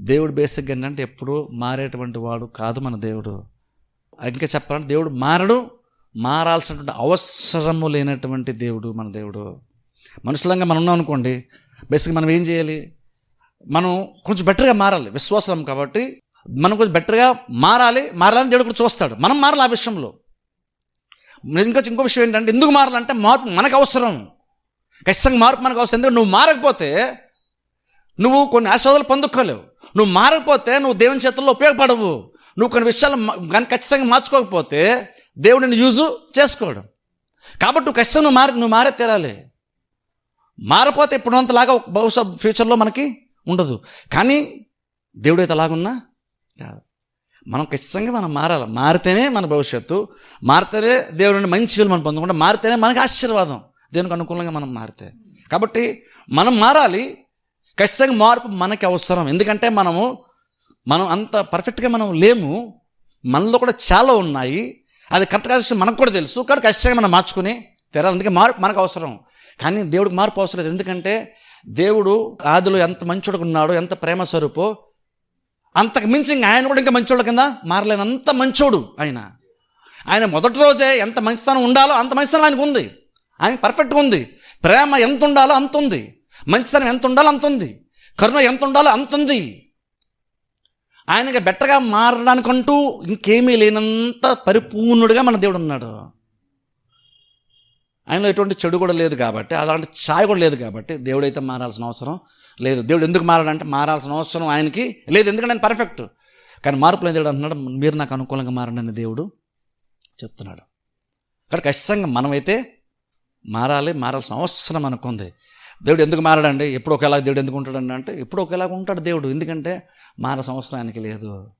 దేవుడు బేసిక్గా ఏంటంటే ఎప్పుడూ మారేటువంటి వాడు కాదు మన దేవుడు. ఇంకా చెప్పాలంటే దేవుడు మారడు, మారాల్సినటువంటి అవసరము లేనటువంటి దేవుడు మన దేవుడు. మనుషులంగా మనం ఉన్నాం అనుకోండి, బేసిక్గా మనం ఏం చేయాలి? మనం కొంచెం బెటర్గా మారాలి. విశ్వాసం కాబట్టి మనం కొంచెం బెటర్గా మారాలని దేవుడు కూడా చూస్తాడు. మనం మారాలి ఆ విషయంలో. ఇంకో విషయం ఏంటంటే, ఎందుకు మారాలంటే మార్పు మనకు అవసరం. ఖచ్చితంగా మార్పు మనకు అవసరం. ఎందుకంటే నువ్వు మారకపోతే నువ్వు కొన్ని ఆశీర్వాదాలు పొందుకోలేవు. నువ్వు మారకపోతే నువ్వు దేవుని చేతుల్లో ఉపయోగపడవు. నువ్వు కొన్ని విషయాలు కానీ ఖచ్చితంగా మార్చుకోకపోతే దేవుడు నిన్ను యూజు చేసుకోవడం. కాబట్టి నువ్వు ఖచ్చితంగా నువ్వు మారే తీరాలి. మారపోతే ఇప్పుడంతలాగా బహుశా ఫ్యూచర్లో మనకి ఉండదు. కానీ దేవుడైతే అలాగున్నా కాదు. మనం ఖచ్చితంగా మనం మారాలి. మారితేనే మన భవిష్యత్తు, మారితేనే దేవుడిని మంచి వీలు మనం పొందకుండా, మారితేనే మనకి ఆశీర్వాదం, దేవునికి అనుకూలంగా మనం మారితే. కాబట్టి మనం మారాలి. ఖచ్చితంగా మార్పు మనకి అవసరం. ఎందుకంటే మనం అంత పర్ఫెక్ట్గా మనం లేము. మనలో కూడా చాలా ఉన్నాయి. అది కరెక్ట్గా మనకు కూడా తెలుసు. కానీ ఖచ్చితంగా మనం మార్చుకుని తెరాలి. అందుకే మార్పు మనకు అవసరం. కానీ దేవుడికి మార్పు అవసరం లేదు. ఎందుకంటే దేవుడు ఆదిలో ఎంత మంచోడుగా ఉన్నాడో, ఎంత ప్రేమ స్వరూపో, అంతకు మించి ఆయన కూడా ఇంకా మంచోడు కింద మారలేనంత మంచోడు ఆయన మొదటి రోజే ఎంత మంచితనం ఉండాలో అంత మంచితనం ఆయనకు ఉంది. ఆయన పర్ఫెక్ట్గా ఉంది. ప్రేమ ఎంత ఉండాలో అంత ఉంది. మంచితనం ఎంత ఉండాలో అంత ఉంది. కరుణ ఎంత ఉండాలో అంత ఉంది. ఆయనకి బెటర్గా మారడానికంటూ ఇంకేమీ లేనంత పరిపూర్ణుడిగా మన దేవుడు ఉన్నాడు. ఆయనలో ఎటువంటి చెడు కూడా లేదు కాబట్టి, అలాంటి ఛాయ కూడా లేదు కాబట్టి దేవుడైతే మారాల్సిన అవసరం లేదు. దేవుడు ఎందుకు మారాడంటే మారాల్సిన అవసరం ఆయనకి లేదు. ఎందుకంటే ఆయన పర్ఫెక్ట్. కానీ మార్పు లేని దేవుడు అంటున్నాడు, మీరు నాకు అనుకూలంగా మారండి దేవుడు చెప్తున్నాడు. కానీ ఖచ్చితంగా మనమైతే మారాల్సిన అవసరం అనుకుంది. దేవుడు ఎందుకు మారాడండి? ఎప్పుడు ఒకేలాగా దేవుడు ఎందుకు ఉంటాడండి అంటే, ఎప్పుడు ఒకేలాగా ఉంటాడు దేవుడు. ఎందుకంటే మారాల్సిన అవసరం ఆయనకి లేదు.